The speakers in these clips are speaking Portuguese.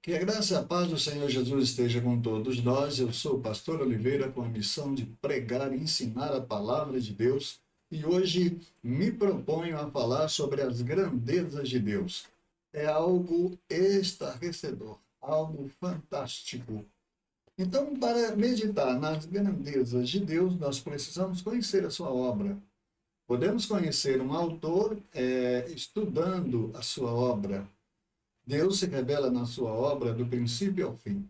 Que a graça e a paz do Senhor Jesus esteja com todos nós. Eu sou o pastor Oliveira com a missão de pregar e ensinar a palavra de Deus. E hoje me proponho a falar sobre as grandezas de Deus. É algo estarrecedor, algo fantástico. Então, para meditar nas grandezas de Deus, nós precisamos conhecer a sua obra. Podemos conhecer um autor estudando a sua obra. Deus se revela na sua obra do princípio ao fim.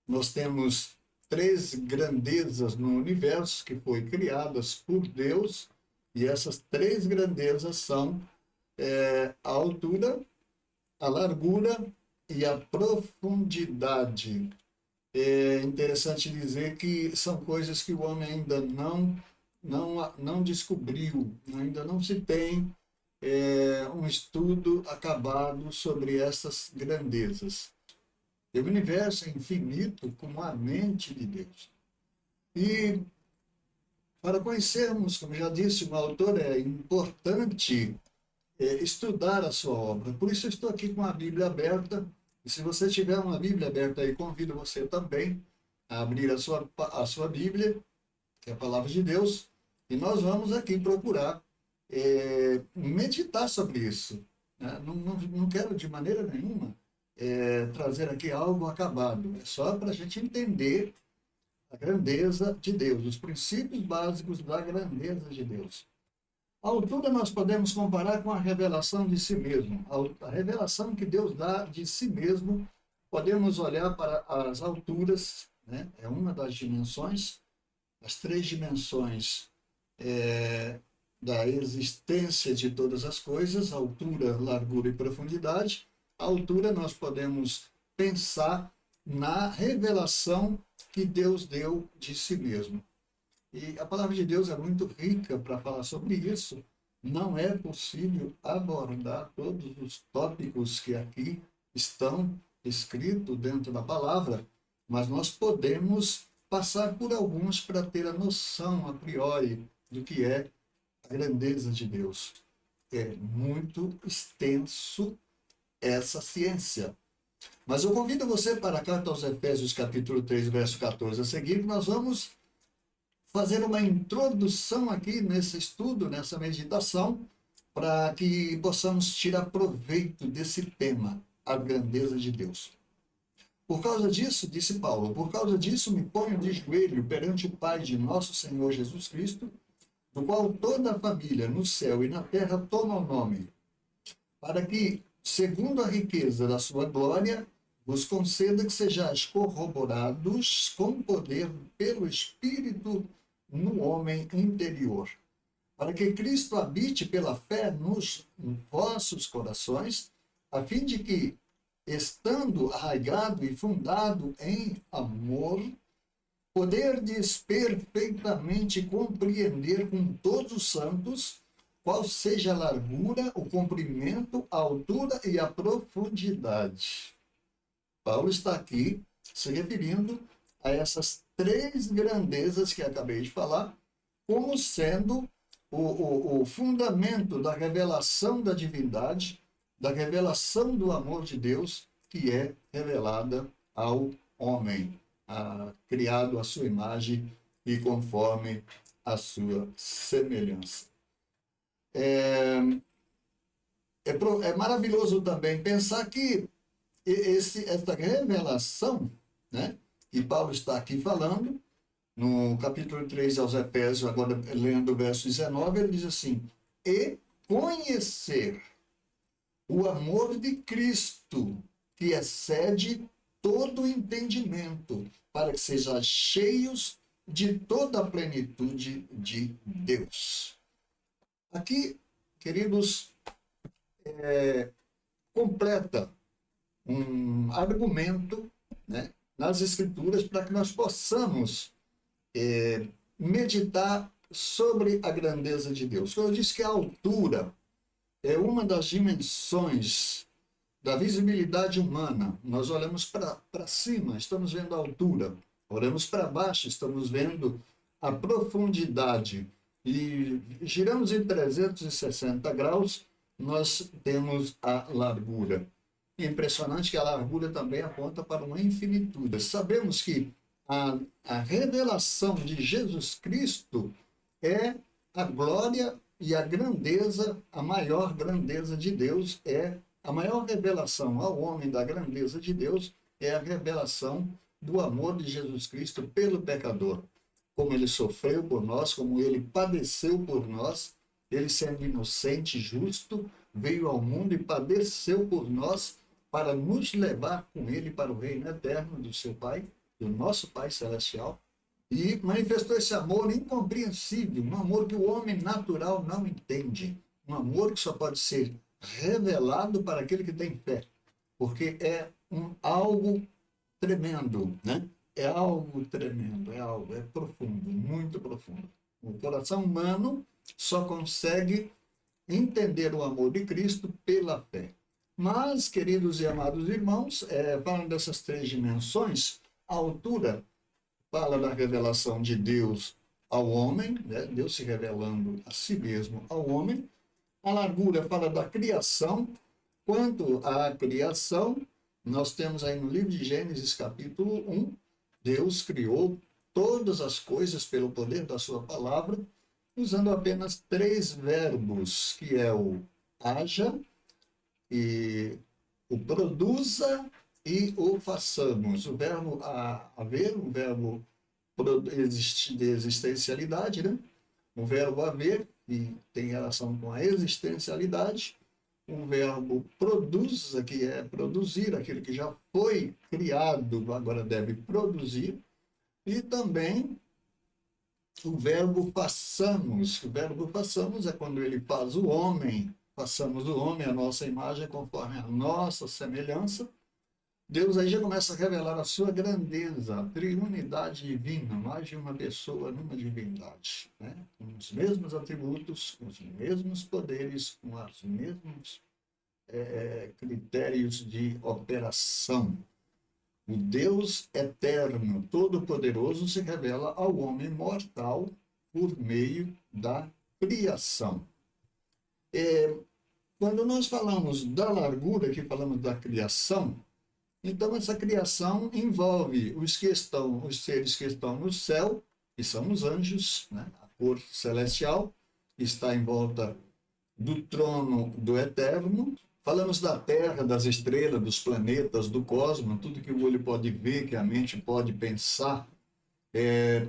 Nós temos três grandezas no universo que foi criadas por Deus, e essas três grandezas são a altura, a largura e a profundidade. É interessante dizer que são coisas que o homem ainda não descobriu, ainda não se tem um estudo acabado sobre essas grandezas. O universo é infinito como a mente de Deus. E para conhecermos, como já disse o autor, é importante estudar a sua obra. Por isso eu estou aqui com a Bíblia aberta. E se você tiver uma Bíblia aberta aí, convido você também a abrir a sua Bíblia, que é a palavra de Deus, e nós vamos aqui procurar meditar sobre isso. Né? Não quero de maneira nenhuma trazer aqui algo acabado. É só para a gente entender a grandeza de Deus, os princípios básicos da grandeza de Deus. A altura nós podemos comparar com a revelação de si mesmo. A revelação que Deus dá de si mesmo, podemos olhar para as alturas, né? É uma das dimensões, as três dimensões da existência de todas as coisas, altura, largura e profundidade. A altura nós podemos pensar na revelação que Deus deu de si mesmo. E a palavra de Deus é muito rica para falar sobre isso. Não é possível abordar todos os tópicos que aqui estão escritos dentro da palavra, mas nós podemos passar por alguns para ter a noção a priori do que é a grandeza de Deus. É muito extenso essa ciência. Mas eu convido você para a carta aos Efésios, capítulo 3, verso 14 a seguir, que nós vamos fazer uma introdução aqui nesse estudo, nessa meditação, para que possamos tirar proveito desse tema, a grandeza de Deus. Por causa disso, disse Paulo, por causa disso me ponho de joelho perante o Pai de nosso Senhor Jesus Cristo, do qual toda a família no céu e na terra toma o nome, para que, segundo a riqueza da sua glória, vos conceda que sejais corroborados com poder pelo Espírito no homem interior, para que Cristo habite pela fé nos vossos corações, a fim de que, estando arraigado e fundado em amor, poderdes perfeitamente compreender com todos os santos qual seja a largura, o comprimento, a altura e a profundidade. Paulo está aqui se referindo a essas três grandezas que acabei de falar, como sendo o fundamento da revelação da divindade, da revelação do amor de Deus, que é revelada ao homem, criado à sua imagem e conforme a sua semelhança. É maravilhoso também pensar que essa revelação, né, que Paulo está aqui falando, no capítulo 3 aos Efésios, agora lendo o verso 19, ele diz assim: e conhecer o amor de Cristo, que excede todo o entendimento, para que sejam cheios de toda a plenitude de Deus. Aqui, queridos, completa um argumento, né, nas Escrituras para que nós possamos meditar sobre a grandeza de Deus. Quando eu disse que a altura é uma das dimensões da visibilidade humana, nós olhamos para cima, estamos vendo a altura, olhamos para baixo, estamos vendo a profundidade, e giramos em 360 graus, nós temos a largura. impressionante que a largura também aponta para uma infinitude. Sabemos que a revelação de Jesus Cristo é a glória e a grandeza, a maior grandeza de Deus a maior revelação ao homem da grandeza de Deus é a revelação do amor de Jesus Cristo pelo pecador. Como ele sofreu por nós, como ele padeceu por nós, ele sendo inocente e justo, veio ao mundo e padeceu por nós para nos levar com ele para o reino eterno do seu Pai, do nosso Pai Celestial, e manifestou esse amor incompreensível, um amor que o homem natural não entende, um amor que só pode ser revelado para aquele que tem fé, porque é algo tremendo, né? É algo tremendo, é profundo, muito profundo. O coração humano só consegue entender o amor de Cristo pela fé. Mas, queridos e amados irmãos, falando dessas três dimensões, a altura fala da revelação de Deus ao homem, né? Deus se revelando a si mesmo ao homem. A largura fala da criação. Quanto à criação, nós temos aí no livro de Gênesis, capítulo 1, Deus criou todas as coisas pelo poder da sua palavra, usando apenas três verbos, que é o haja, e o produza e o façamos. O verbo haver, o verbo de existencialidade, né? O verbo haver, que tem relação com a existencialidade. O verbo produza, que é produzir, aquilo que já foi criado, agora deve produzir. E também o verbo façamos. O verbo façamos é quando ele faz o homem, façamos o homem a nossa imagem conforme a nossa semelhança. Deus aí já começa a revelar a sua grandeza, a triunidade divina, mais de uma pessoa numa divindade, né? Com os mesmos atributos, com os mesmos poderes, com os mesmos critérios de operação. O Deus eterno, todo-poderoso, se revela ao homem mortal por meio da criação. Quando nós falamos da largura, que falamos da criação, então essa criação envolve os seres que estão no céu, que são os anjos, né? A cor celestial está em volta do trono do Eterno. Falamos da Terra, das estrelas, dos planetas, do cosmos, tudo que o olho pode ver, que a mente pode pensar, é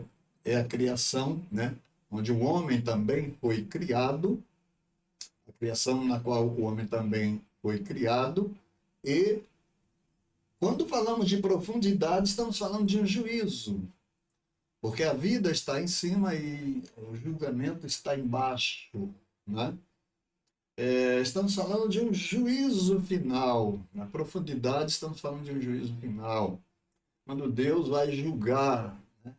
a criação, né? Onde o homem também foi criado, a criação na qual o homem também foi criado. E quando falamos de profundidade, estamos falando de um juízo, porque a vida está em cima e o julgamento está embaixo, né? Estamos falando de um juízo final. Na profundidade, estamos falando de um juízo final. Quando Deus vai julgar, né,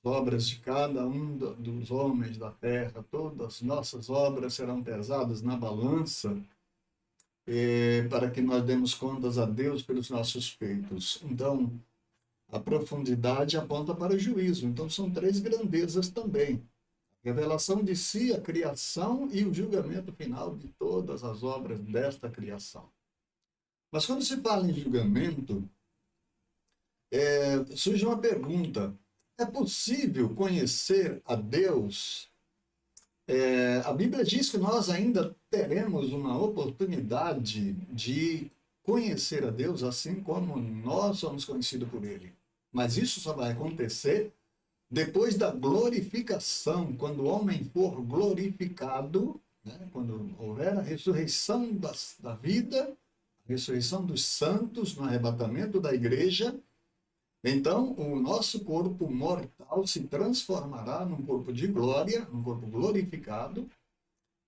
as obras de cada um dos homens da terra, todas as nossas obras serão pesadas na balança, para que nós demos contas a Deus pelos nossos feitos. Então, a profundidade aponta para o juízo. Então, são três grandezas também. Revelação de si, a criação e o julgamento final de todas as obras desta criação. Mas quando se fala em julgamento, surge uma pergunta: é possível conhecer a Deus? A Bíblia diz que nós ainda teremos uma oportunidade de conhecer a Deus assim como nós somos conhecidos por Ele. Mas isso só vai acontecer depois da glorificação, quando o homem for glorificado, né? Quando houver a ressurreição da vida, a ressurreição dos santos no arrebatamento da igreja, então o nosso corpo mortal se transformará num corpo de glória, num corpo glorificado,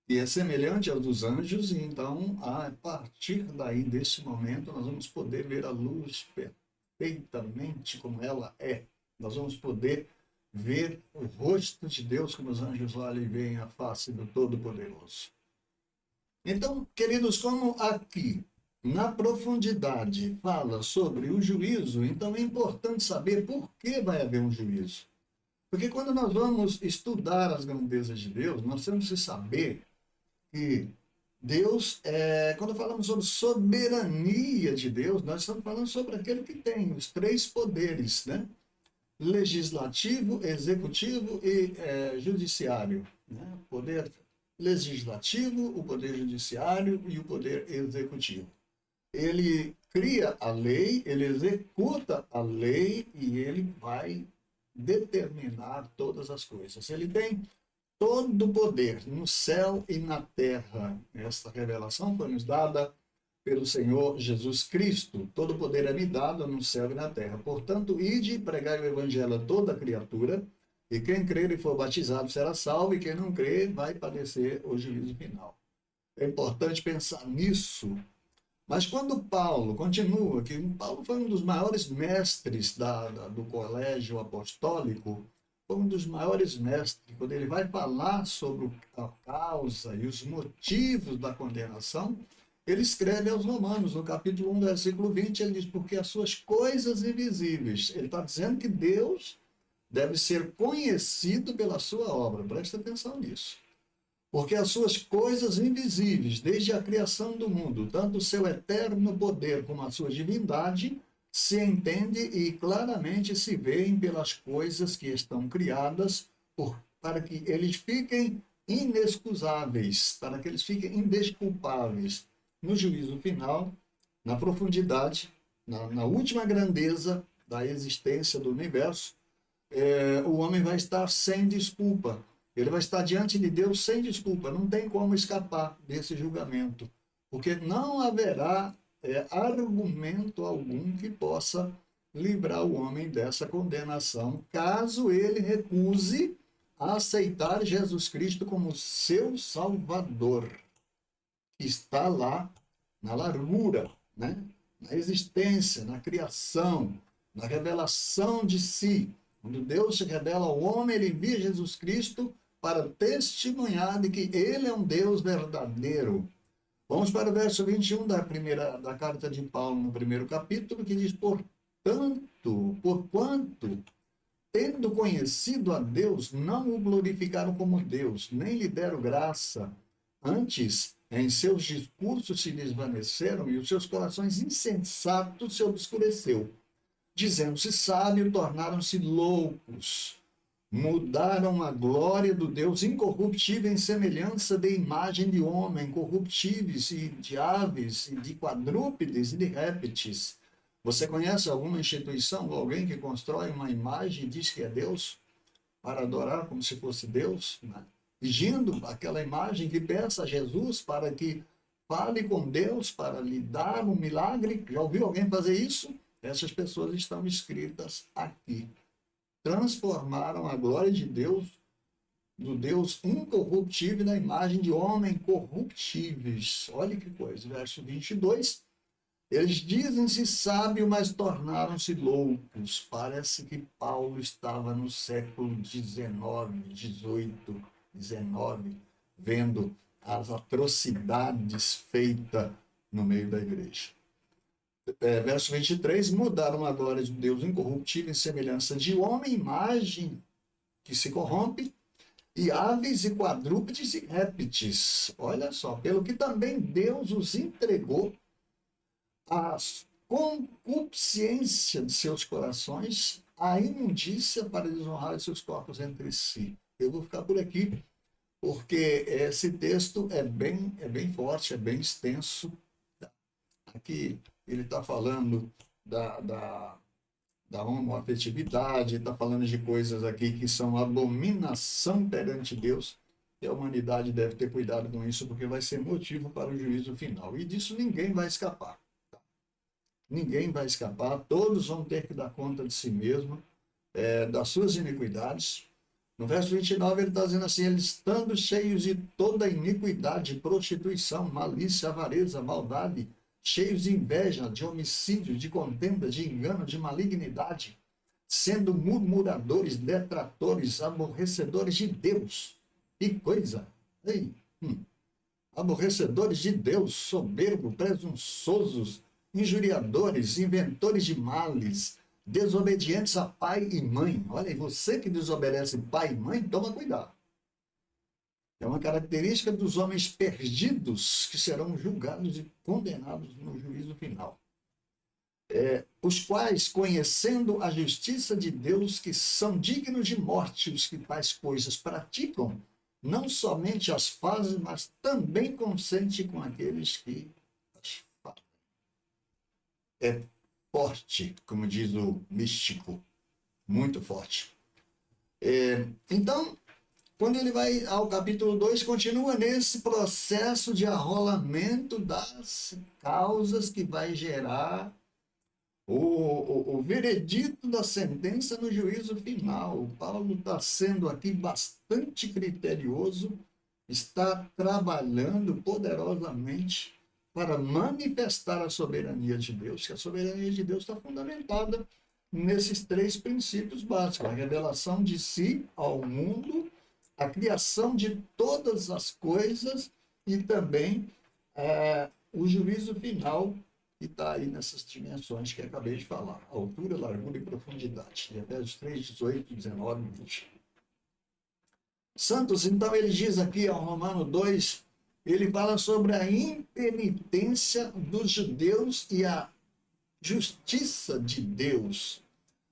e é semelhante ao dos anjos, e então, a partir daí, desse momento, nós vamos poder ver a luz perfeitamente como ela é. Nós vamos poder ver o rosto de Deus como os anjos olham e veem a face do Todo-Poderoso. Então, queridos, como aqui, na profundidade, fala sobre o juízo, então é importante saber por que vai haver um juízo. Porque quando nós vamos estudar as grandezas de Deus, nós temos que saber que Deus, quando falamos sobre soberania de Deus, nós estamos falando sobre aquele que tem os três poderes, né? Legislativo, executivo e judiciário, né? O poder legislativo, o poder judiciário e o poder executivo. Ele cria a lei, ele executa a lei e ele vai determinar todas as coisas. Ele tem todo o poder no céu e na terra. Esta revelação foi nos dada pelo Senhor Jesus Cristo. Todo o poder é me dado no céu e na terra. Portanto, ide e pregai o evangelho a toda criatura, e quem crer e for batizado será salvo, e quem não crer vai padecer o juízo final. É importante pensar nisso. Mas quando Paulo continua, que Paulo foi um dos maiores mestres do colégio apostólico, foi um dos maiores mestres, quando ele vai falar sobre a causa e os motivos da condenação, ele escreve aos Romanos, no capítulo 1, versículo 20, ele diz, porque as suas coisas invisíveis, ele está dizendo que Deus deve ser conhecido pela sua obra, presta atenção nisso. Porque as suas coisas invisíveis, desde a criação do mundo, tanto o seu eterno poder como a sua divindade, se entende e claramente se veem pelas coisas que estão criadas, para que eles fiquem inexcusáveis, para que eles fiquem indesculpáveis no juízo final, na profundidade, na última grandeza da existência do universo. O homem vai estar sem desculpa. Ele vai estar diante de Deus sem desculpa. Não tem como escapar desse julgamento, porque não haverá argumento algum que possa livrar o homem dessa condenação, caso ele recuse a aceitar Jesus Cristo como seu Salvador, que está lá na largura, né? Na existência, na criação, na revelação de si. Quando Deus se revela ao homem, ele envia Jesus Cristo para testemunhar de que ele é um Deus verdadeiro. Vamos para o verso 21 da carta de Paulo, no primeiro capítulo, que diz, porquanto, tendo conhecido a Deus, não o glorificaram como Deus, nem lhe deram graça. Antes, em seus discursos se desvaneceram e os seus corações insensatos se obscureceu. Dizendo-se sábio, tornaram-se loucos. Mudaram a glória do Deus incorruptível em semelhança de imagem de homem, corruptíveis e de aves, e de quadrúpedes e de répteis. Você conhece alguma instituição ou alguém que constrói uma imagem e diz que é Deus, para adorar como se fosse Deus, né? Pedindo aquela imagem que peça a Jesus para que fale com Deus, para lhe dar um milagre? Já ouviu alguém fazer isso? Essas pessoas estão escritas aqui. Transformaram a glória de Deus, do Deus incorruptível, na imagem de homem corruptíveis. Olha que coisa, verso 22. Eles dizem-se sábios, mas tornaram-se loucos. Parece que Paulo estava no século XIX, XVIII, XIX, vendo as atrocidades feitas no meio da igreja. Verso 23, mudaram a glória de Deus incorruptível em semelhança de homem, imagem que se corrompe, e aves e quadrúpedes e répteis. Olha só, pelo que também Deus os entregou à concupiscência de seus corações, à imundícia para desonrar seus corpos entre si. Eu vou ficar por aqui, porque esse texto é bem forte, é bem extenso. Aqui ele está falando da homoafetividade, está falando de coisas aqui que são abominação perante Deus, e a humanidade deve ter cuidado com isso, porque vai ser motivo para o juízo final. E disso ninguém vai escapar. Tá? Ninguém vai escapar, todos vão ter que dar conta de si mesmo, das suas iniquidades. No verso 29 ele está dizendo assim, eles estando cheios de toda iniquidade, prostituição, malícia, avareza, maldade, cheios de inveja, de homicídio, de contenda, de engano, de malignidade, sendo murmuradores, detratores, aborrecedores de Deus. Que coisa! Ei, aborrecedores de Deus, soberbos, presunçosos, injuriadores, inventores de males, desobedientes a pai e mãe. Olha aí, você que desobedece pai e mãe, toma cuidado. É uma característica dos homens perdidos que serão julgados e condenados no juízo final. Os quais, conhecendo a justiça de Deus, que são dignos de morte os que tais coisas praticam, não somente as fazem, mas também consentem com aqueles que as fazem. É forte, como diz o místico, muito forte. Então, quando ele vai ao capítulo 2, continua nesse processo de arrolamento das causas que vai gerar o veredito da sentença no juízo final. O Paulo está sendo aqui bastante criterioso, está trabalhando poderosamente para manifestar a soberania de Deus, que a soberania de Deus está fundamentada nesses três princípios básicos: a revelação de si ao mundo, a criação de todas as coisas e também o juízo final, que está aí nessas dimensões que acabei de falar: altura, largura e profundidade. De Efésios 3, 18, 19 e 20. Santos, então, ele diz aqui ao Romano 2, ele fala sobre a impenitência dos judeus e a justiça de Deus.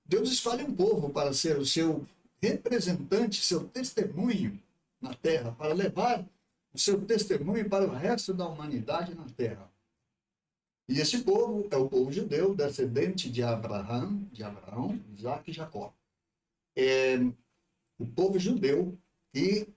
Deus escolhe um povo para ser o seu representante, seu testemunho na terra, para levar o seu testemunho para o resto da humanidade na terra. E esse povo é o povo judeu, descendente de Abraão, Isaac e Jacó. O povo judeu que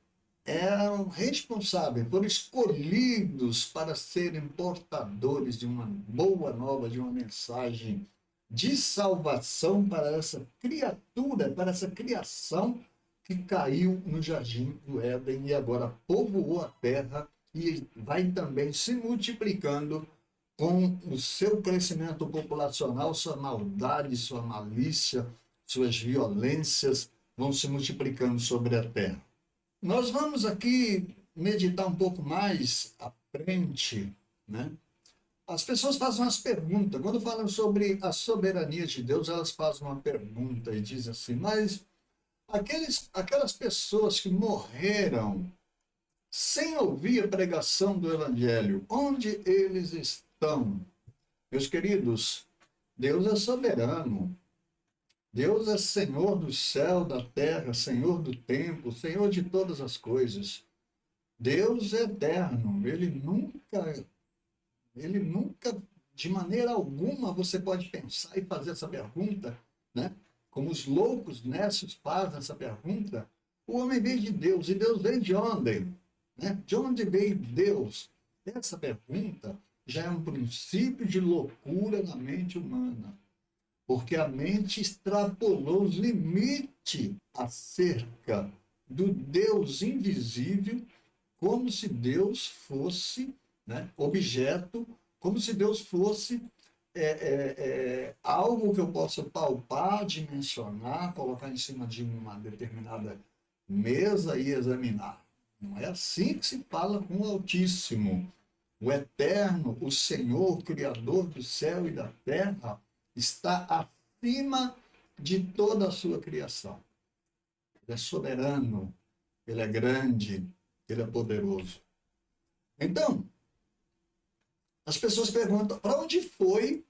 eram responsáveis, foram escolhidos para serem portadores de uma boa nova, de uma mensagem de salvação para essa criatura, para essa criação que caiu no jardim do Éden e agora povoou a terra e vai também se multiplicando com o seu crescimento populacional. Sua maldade, sua malícia, suas violências vão se multiplicando sobre a terra. Nós vamos aqui meditar um pouco mais à frente, né? As pessoas fazem umas perguntas. Quando falam sobre a soberania de Deus, elas fazem uma pergunta e dizem assim: mas aquelas pessoas que morreram sem ouvir a pregação do Evangelho, onde eles estão? Meus queridos, Deus é soberano. Deus é Senhor do céu, da terra, Senhor do tempo, Senhor de todas as coisas. Deus é eterno. Ele nunca, de maneira alguma, você pode pensar e fazer essa pergunta, né? Como os loucos necios fazem essa pergunta. O homem veio de Deus, e Deus veio de onde? Né? De onde veio Deus? Essa pergunta já é um princípio de loucura na mente humana, porque a mente extrapolou os limites acerca do Deus invisível, como se Deus fosse, né, objeto, como se Deus fosse algo que eu possa palpar, dimensionar, colocar em cima de uma determinada mesa e examinar. Não é assim que se fala com o Altíssimo. O Eterno, o Senhor, Criador do céu e da terra, está acima de toda a sua criação. Ele é soberano, ele é grande, ele é poderoso. Então, as pessoas perguntam: para onde foi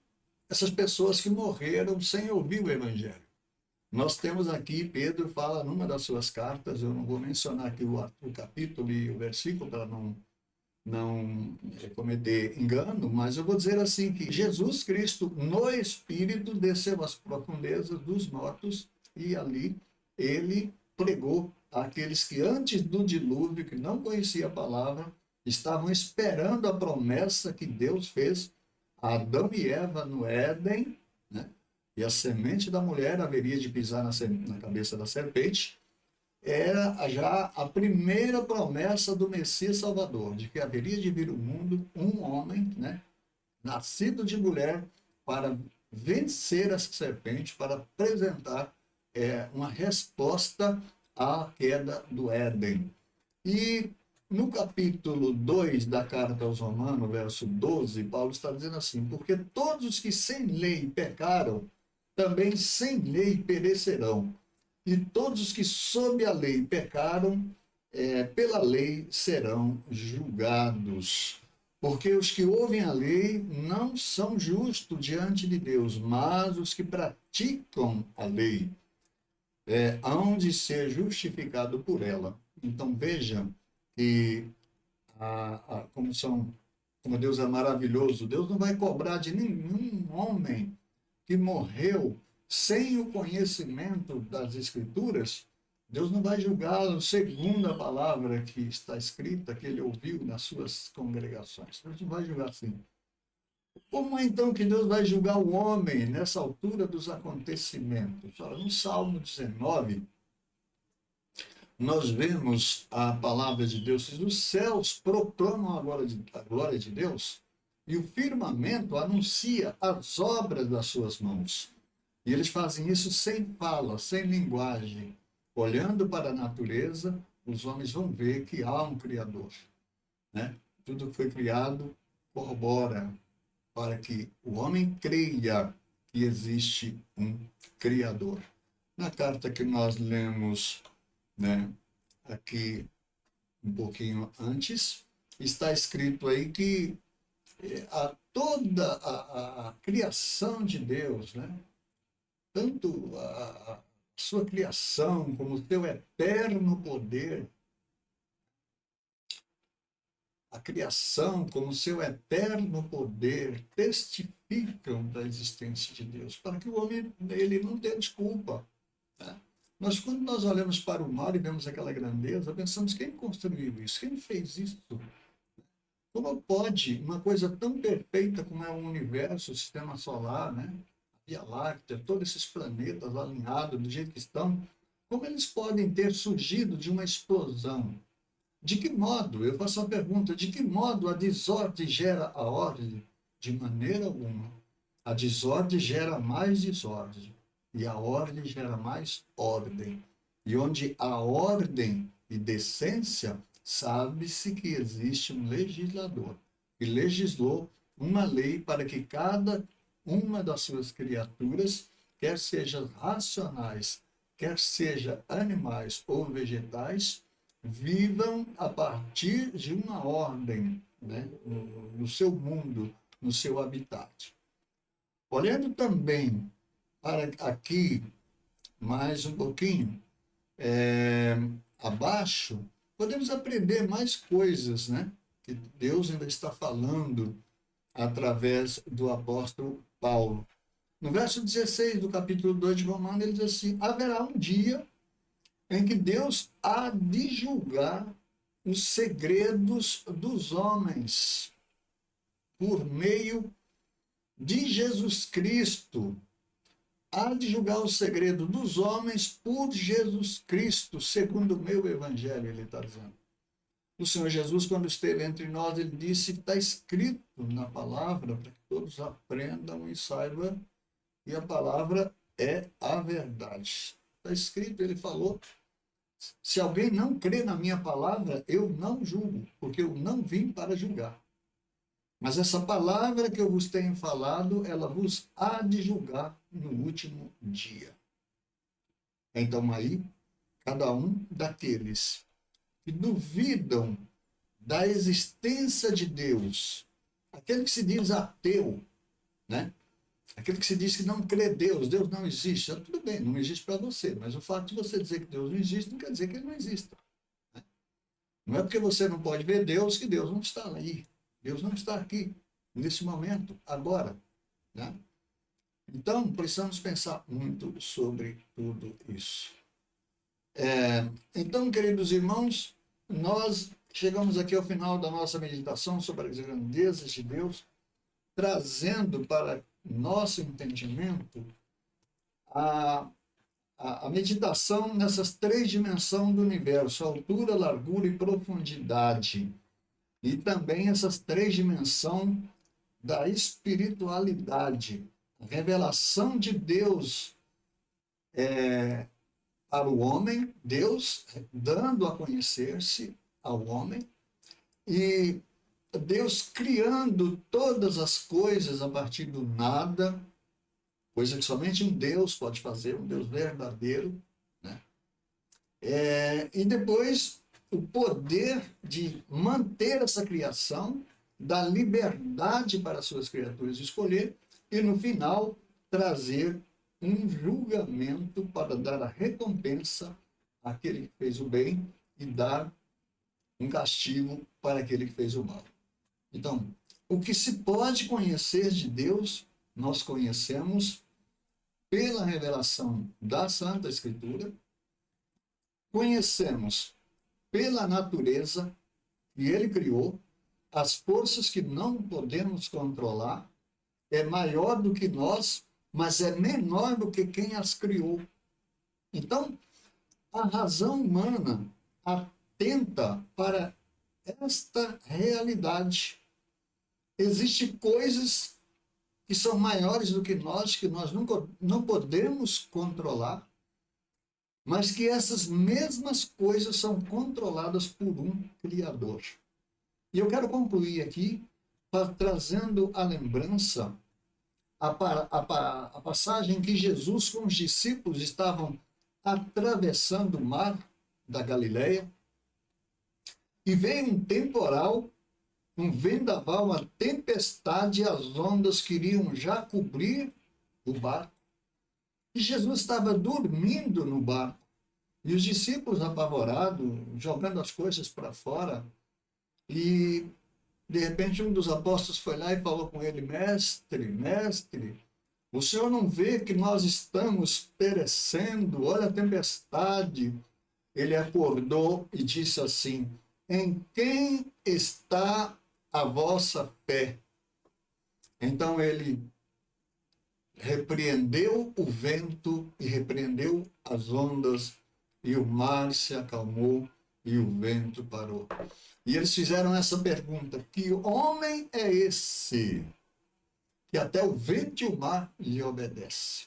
essas pessoas que morreram sem ouvir o Evangelho? Nós temos aqui, Pedro fala numa das suas cartas, eu não vou mencionar aqui o capítulo e o versículo para não cometer engano, mas eu vou dizer assim, que Jesus Cristo, no Espírito, desceu às profundezas dos mortos e ali ele pregou àqueles que antes do dilúvio, que não conheciam a palavra, estavam esperando a promessa que Deus fez a Adão e Eva no Éden, né? E a semente da mulher haveria de pisar na cabeça da serpente. Era já a primeira promessa do Messias Salvador, de que haveria de vir ao mundo um homem, né, nascido de mulher, para vencer essa serpente, para apresentar uma resposta à queda do Éden. E no capítulo 2 da carta aos Romanos, verso 12, Paulo está dizendo assim: porque todos os que sem lei pecaram, também sem lei perecerão. E todos os que sob a lei pecaram, pela lei serão julgados. Porque os que ouvem a lei não são justos diante de Deus, mas os que praticam a lei hão de ser justificados por ela. Então veja que como Deus é maravilhoso, Deus não vai cobrar de nenhum homem que morreu sem o conhecimento das Escrituras. Deus não vai julgá-lo segundo a palavra que está escrita, que ele ouviu nas suas congregações. Deus não vai julgar assim. Como é então que Deus vai julgar o homem nessa altura dos acontecimentos? Olha, no Salmo 19, nós vemos a palavra de Deus, os céus proclamam a glória de Deus, e o firmamento anuncia as obras das suas mãos. E eles fazem isso sem fala, sem linguagem. Olhando para a natureza, os homens vão ver que há um Criador. Né? Tudo que foi criado corrobora para que o homem creia que existe um Criador. Na carta que nós lemos, né, aqui um pouquinho antes, está escrito aí que toda a criação de Deus, né, tanto a sua criação como o seu eterno poder, a criação como o seu eterno poder testificam da existência de Deus, para que o homem ele não tenha desculpa. Né? Quando nós olhamos para o mar e vemos aquela grandeza, pensamos, quem construiu isso? Quem fez isso? Como pode uma coisa tão perfeita como é o universo, o sistema solar, né? A Via Láctea, todos esses planetas alinhados do jeito que estão, como eles podem ter surgido de uma explosão? De que modo, eu faço a pergunta, de que modo a desordem gera a ordem? De maneira alguma. A desordem gera mais desordem. E a ordem gera mais ordem. E onde há ordem e decência, sabe-se que existe um legislador. E legislou uma lei para que cada uma das suas criaturas, quer sejam racionais, quer sejam animais ou vegetais, vivam a partir de uma ordem, né, no seu mundo, no seu habitat. Olhando também para aqui, mais um pouquinho, abaixo, podemos aprender mais coisas, né, que Deus ainda está falando através do apóstolo Paulo. No verso 16 do capítulo 2 de Romanos, ele diz assim: haverá um dia em que Deus há de julgar os segredos dos homens por meio de Jesus Cristo. Há de julgar o segredo dos homens por Jesus Cristo, segundo o meu evangelho, ele está dizendo. O Senhor Jesus, quando esteve entre nós, ele disse, está escrito na palavra, para que todos aprendam e saibam, e a palavra é a verdade. Está escrito, ele falou, se alguém não crê na minha palavra, eu não julgo, porque eu não vim para julgar. Mas essa palavra que eu vos tenho falado, ela vos há de julgar no último dia. Então aí, cada um daqueles que duvidam da existência de Deus, aquele que se diz ateu, né? Aquele que se diz que não crê Deus, Deus não existe, tudo bem, não existe para você, mas o fato de você dizer que Deus não existe não quer dizer que ele não exista. Né? Não é porque você não pode ver Deus que Deus não está aí. Deus não está aqui, nesse momento, agora. Né? Então, precisamos pensar muito sobre tudo isso. Então, queridos irmãos, nós chegamos aqui ao final da nossa meditação sobre as grandezas de Deus, trazendo para nosso entendimento a meditação nessas três dimensões do universo, altura, largura e profundidade. E também essas três dimensões da espiritualidade, a revelação de Deus para o homem, Deus dando a conhecer-se ao homem, e Deus criando todas as coisas a partir do nada, coisa que somente um Deus pode fazer, um Deus verdadeiro, né? E depois o poder de manter essa criação, dar liberdade para as suas criaturas escolher e, no final, trazer um julgamento para dar a recompensa àquele que fez o bem e dar um castigo para aquele que fez o mal. Então, o que se pode conhecer de Deus, nós conhecemos pela revelação da Santa Escritura, conhecemos pela natureza que ele criou, as forças que não podemos controlar, é maior do que nós, mas é menor do que quem as criou. Então, a razão humana atenta para esta realidade. Existem coisas que são maiores do que nós não podemos controlar, mas que essas mesmas coisas são controladas por um Criador. E eu quero concluir aqui trazendo a lembrança a passagem que Jesus com os discípulos estavam atravessando o mar da Galileia e veio um temporal, um vendaval, uma tempestade, e as ondas queriam já cobrir o barco. E Jesus estava dormindo no barco. E os discípulos apavorados, jogando as coisas para fora. E, de repente, um dos apóstolos foi lá e falou com ele: mestre, o senhor não vê que nós estamos perecendo? Olha a tempestade. Ele acordou e disse assim: em quem está a vossa fé? Então ele repreendeu o vento e repreendeu as ondas, e o mar se acalmou e o vento parou. E eles fizeram essa pergunta: que homem é esse que até o vento e o mar lhe obedece?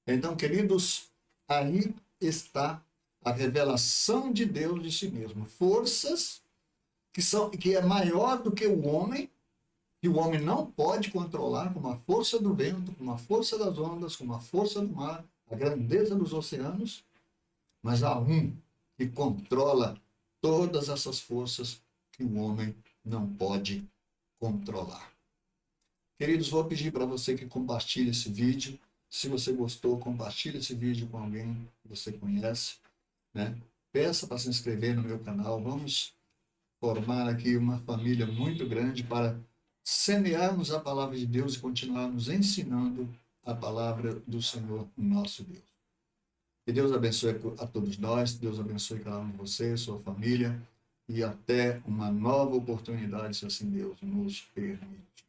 Então, queridos, aí está a revelação de Deus de si mesmo. Forças que é maior do que o homem, que o homem não pode controlar, como a força do vento, como a força das ondas, como a força do mar, a grandeza dos oceanos, mas há um que controla todas essas forças que o homem não pode controlar. Queridos, vou pedir para você que compartilhe esse vídeo. Se você gostou, compartilhe esse vídeo com alguém que você conhece, né? Peça para se inscrever no meu canal. Vamos formar aqui uma família muito grande para semearmos a palavra de Deus e continuarmos ensinando a palavra do Senhor, nosso Deus. Que Deus abençoe a todos nós, Deus abençoe cada um de vocês, sua família, e até uma nova oportunidade, se assim Deus nos permite.